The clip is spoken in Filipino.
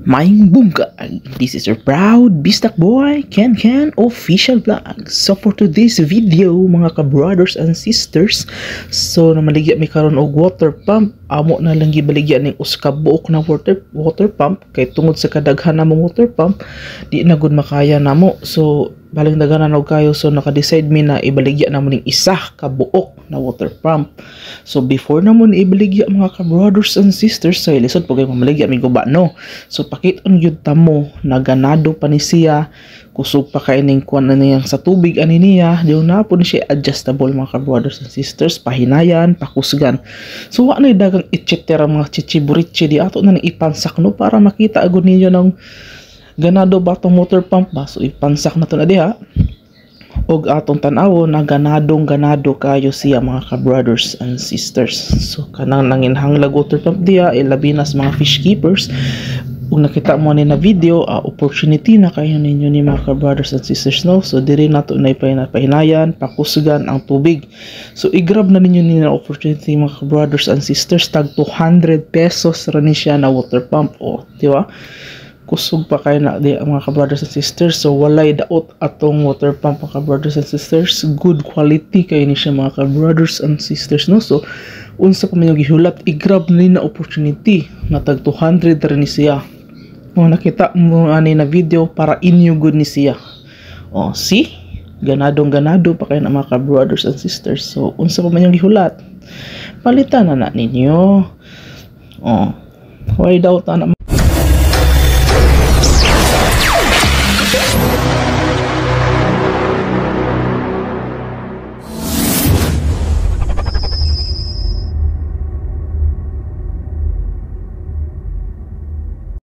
Maing bunga! This is your proud Bistak boy, Ken Official Vlog. So for today's video, mga ka-brothers and sisters, so namaligya mi karon og water pump. Amo na lang gibaligya ning usa ka buok na water pump kay tungod sa kadaghan namong water pump, di na gud makaya namo. So baling daghanan og kayo, so naka-decide mi na ibaligya namo ning isa ka buok na water pump. So before namon ibaligya mga ka-brothers and sisters, so ilisod po kayo mamaligya mi guba no. So pakit-on gyud tamo na ganado pa ni siya, kusog pa kay ning kuan na niyang sa tubig ani niya, di na po ni siya adjustable mga ka-brothers and sisters, pahinayan, pakusgan. So wa na dagang etcetera mga chichiburiche di ato na nang ipansak no para makita agud ninyo ng ganado ba tong motor pump ba. So ipansak na to na diha og atong tan-awo na ganado kayo siya mga ka-brothers and sisters. So kanang nanginhanglag water pump diha ilabi na sa mga fish keepers. Kung nakita mo ni na video, opportunity na kayo ninyo ni mga ka-brothers and sisters no. So diri nato na ipahinayan, pakusgan ang tubig. So i-grab na ninyo ni na opportunity mga ka-brothers and sisters, tag 200 pesos ra ni siya na water pump o, di ba? Kusog pa kayo na di mga ka-brothers and sisters. So walay daot atong water pump mga ka-brothers and sisters, good quality kayo ni siya mga ka-brothers and sisters no. So unsa pa man yung gihulat, i-grab ni na opportunity na tag 200 ra ni siya. O nakita mo ani na video, para inyo good ni siya. O see, ganado pa kayo na mga ka-brothers and sisters. So unsa pa man yung gihulat, palitan na ninyo. O why daw ta na